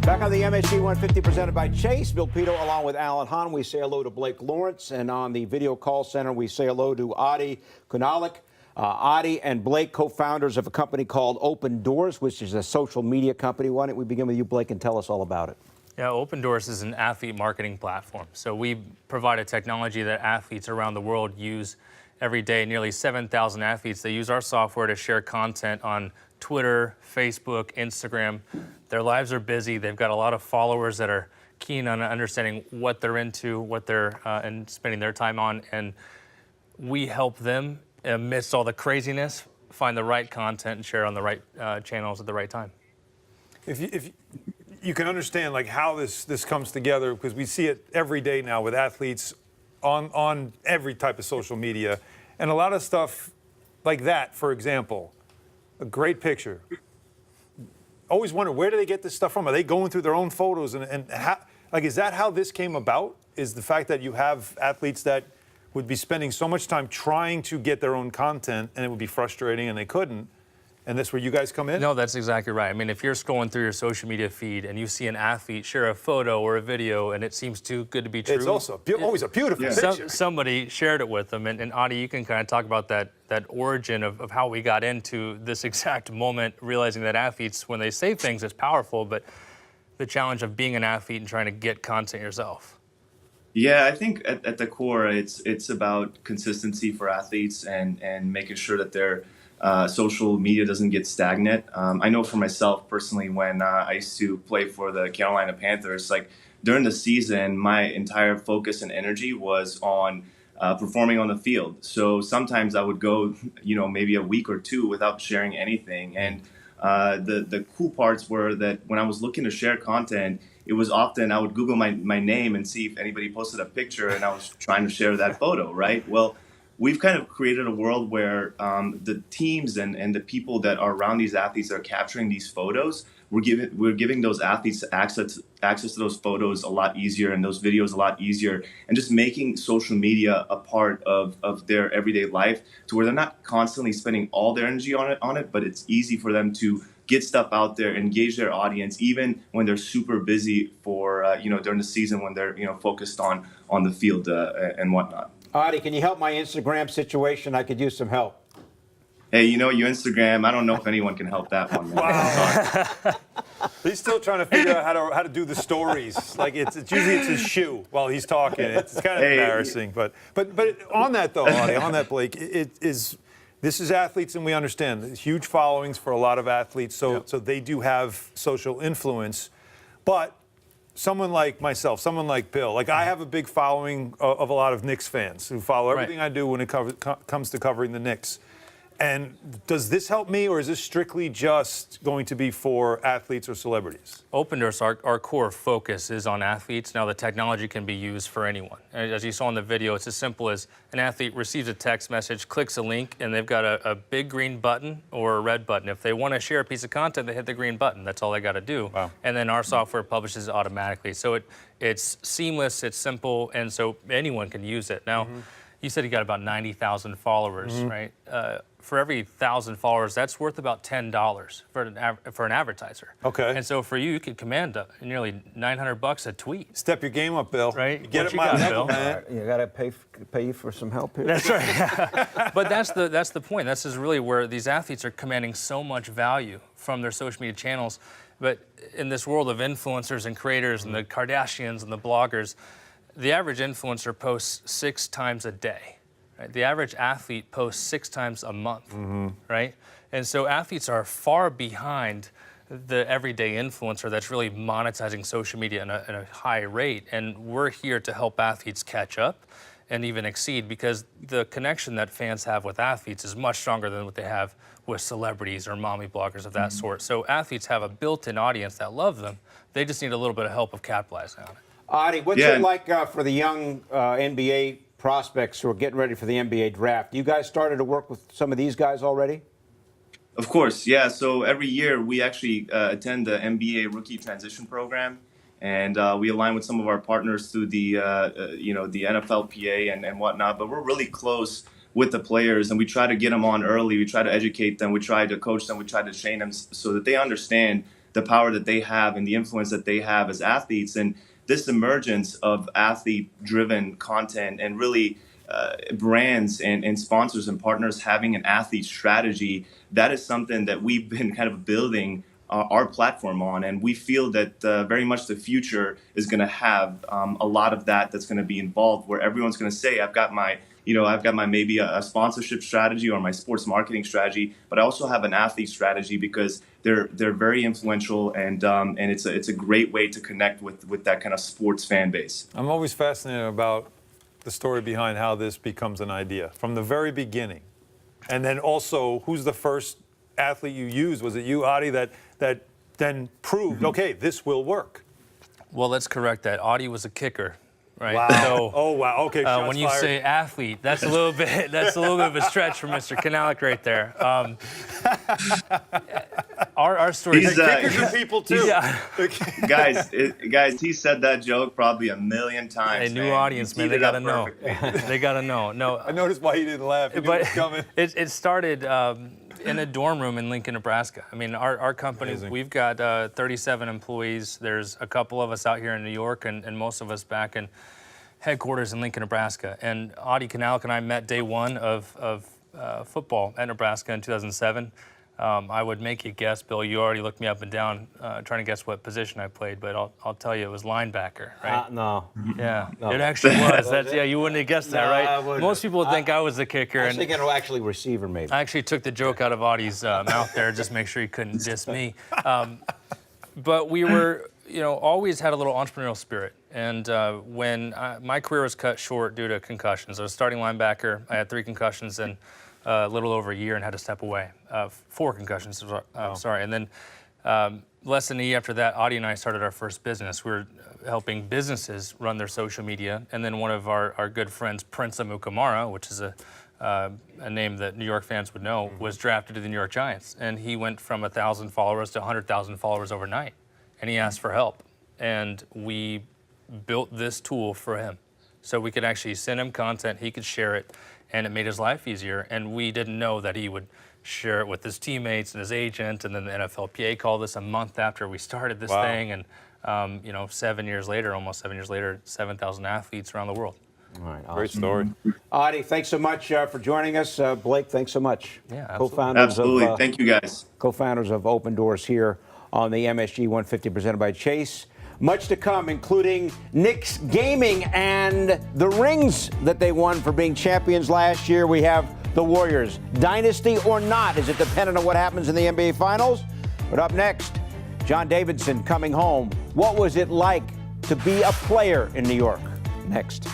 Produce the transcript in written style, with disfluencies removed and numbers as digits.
Back on the MSG 150 presented by Chase. Bill Pito along with Alan Hahn. We say hello to Blake Lawrence. And on the video call center, we say hello to Adi Kunalic. Adi and Blake, co-founders of a company called Opendorse, which is a social media company. Why don't we begin with you, Blake, and tell us all about it? Yeah, Opendorse is an athlete marketing platform. So we provide a technology that athletes around the world use every day. Nearly 7,000 athletes, they use our software to share content on Twitter, Facebook, Instagram. Their lives are busy. They've got a lot of followers that are keen on understanding what they're into, what they're and spending their time on. And we help them, amidst all the craziness, find the right content and share on the right channels at the right time. If you can understand like how this comes together, because we see it every day now with athletes on every type of social media, and a lot of stuff like that, for example, a great picture. Always wonder, where do they get this stuff from? Are they going through their own photos? And how, like, is that how this came about? Is the fact that you have athletes that would be spending so much time trying to get their own content, and it would be frustrating and they couldn't, and that's where you guys come in? No, that's exactly right. I mean, if you're scrolling through your social media feed and you see an athlete share a photo or a video and it seems too good to be true. It's also always a beautiful picture. Somebody shared it with them. And Adi, you can kind of talk about that origin of how we got into this exact moment, realizing that athletes, when they say things, it's powerful, but the challenge of being an athlete and trying to get content yourself. Yeah, I think at the core, it's about consistency for athletes and making sure that their social media doesn't get stagnant. I know for myself personally, when I used to play for the Carolina Panthers, like during the season, my entire focus and energy was on performing on the field. So sometimes I would go, maybe a week or two without sharing anything. And the cool parts were that when I was looking to share content, it was often I would Google my name and see if anybody posted a picture and I was trying to share that photo, right? Well, we've kind of created a world where the teams and the people that are around these athletes that are capturing these photos, we're giving those athletes access to those photos a lot easier and those videos a lot easier, and just making social media a part of their everyday life to where they're not constantly spending all their energy on it, but it's easy for them to get stuff out there, engage their audience, even when they're super busy for during the season when they're focused on the field and whatnot. Adi, can you help my Instagram situation? I could use some help. Hey, your Instagram, I don't know if anyone can help that one. Wow. He's still trying to figure out how to do the stories. Like it's usually his shoe while he's talking. It's kind of embarrassing. But on that though, Adi, on that, Blake, this is athletes, and we understand there's huge followings for a lot of athletes, so they do have social influence. But someone like myself, someone like Bill, like I have a big following of a lot of Knicks fans who follow everything I do when it comes to covering the Knicks. And does this help me, or is this strictly just going to be for athletes or celebrities? Opendorse, our core focus is on athletes. Now, the technology can be used for anyone. And as you saw in the video, it's as simple as an athlete receives a text message, clicks a link, and they've got a big green button or a red button. If they want to share a piece of content, they hit the green button. That's all they got to do. Wow. And then our software publishes it automatically. So it's seamless, it's simple, and so anyone can use it. Now, you said you got about 90,000 followers, right? For every 1,000 followers, that's worth about $10 for an advertiser. Okay. And so for you could command nearly $900 a tweet. Step your game up, Bill. Right? You get it, my level, man. You got to pay you for some help here. That's right. But that's the point. This is really where these athletes are commanding so much value from their social media channels. But in this world of influencers and creators and the Kardashians and the bloggers, the average influencer posts 6 times a day. Right? The average athlete posts 6 times a month, right? And so athletes are far behind the everyday influencer that's really monetizing social media at a high rate. And we're here to help athletes catch up and even exceed, because the connection that fans have with athletes is much stronger than what they have with celebrities or mommy bloggers of that sort. So athletes have a built-in audience that love them. They just need a little bit of help of capitalizing on it. Adi, what's it like for the young NBA prospects who are getting ready for the NBA draft? You guys started to work with some of these guys already? Of course, yeah. So every year we actually attend the NBA Rookie Transition Program, and we align with some of our partners through the the NFLPA and whatnot. But we're really close with the players, and we try to get them on early. We try to educate them. We try to coach them. We try to train them so that they understand the power that they have and the influence that they have as athletes. And this emergence of athlete-driven content and really brands and sponsors and partners having an athlete strategy, that is something that we've been kind of building our platform on, and we feel that very much the future is going to have a lot of that's going to be involved, where everyone's going to say, I've got my maybe a sponsorship strategy or my sports marketing strategy, but I also have an athlete strategy, because they're very influential, and it's a great way to connect with that kind of sports fan base. I'm always fascinated about the story behind how this becomes an idea from the very beginning, and then also who's the first athlete you used? Was it you, Adi, that then proved, okay, this will work? Well, let's correct that. Audie was a kicker, right? Wow. So, oh wow. Okay. Shots when you fired. say athlete, that's a little bit of a stretch for Mr. Kunalic right there. Our story. Kickers are people too. Yeah. guys, he said that joke probably a million times. A new audience, man. They gotta know. They gotta know. No. I noticed why he didn't laugh. He knew it was coming. It started in a dorm room in Lincoln, Nebraska. I mean, our company, Amazing. we've got 37 employees. There's a couple of us out here in New York, and most of us back in headquarters in Lincoln, Nebraska. And Adi Kunalic and I met day one of football at Nebraska in 2007. I would make you guess, Bill. You already looked me up and down trying to guess what position I played, but I'll tell you it was linebacker, right? No. Yeah, No. it actually was. Yeah, you wouldn't have guessed that, No, I right? wouldn't. Most people would think I was the kicker. I was And thinking actually receiver, maybe. I actually took the joke out of Audie's mouth there, just to make sure he couldn't diss me. But we were, always had a little entrepreneurial spirit. And when my career was cut short due to concussions, I was starting linebacker. I had 3 concussions in a little over a year and had to step away. 4 concussions, sorry. And then less than a year after that, Audie and I started our first business. We were helping businesses run their social media. And then one of our good friends, Prince Amukamara, which is a name that New York fans would know, was drafted to the New York Giants. And he went from 1,000 followers to 100,000 followers overnight. And he asked for help. And we built this tool for him. So we could actually send him content, he could share it, and it made his life easier. And we didn't know that he would share it with his teammates and his agent. And then the NFLPA called us a month after we started this thing. And, 7 years later, almost 7 years later, 7,000 athletes around the world. All right, awesome. Great story. Adi, thanks so much for joining us. Blake, thanks so much. Yeah, absolutely. Co-founders Absolutely. of, Thank you, guys. co-founders of Opendorse here on the MSG 150 presented by Chase. Much to come, including Knicks Gaming and the rings that they won for being champions last year. We have the Warriors. Dynasty or not? Is it dependent on what happens in the NBA Finals? But up next, John Davidson coming home. What was it like to be a player in New York? Next.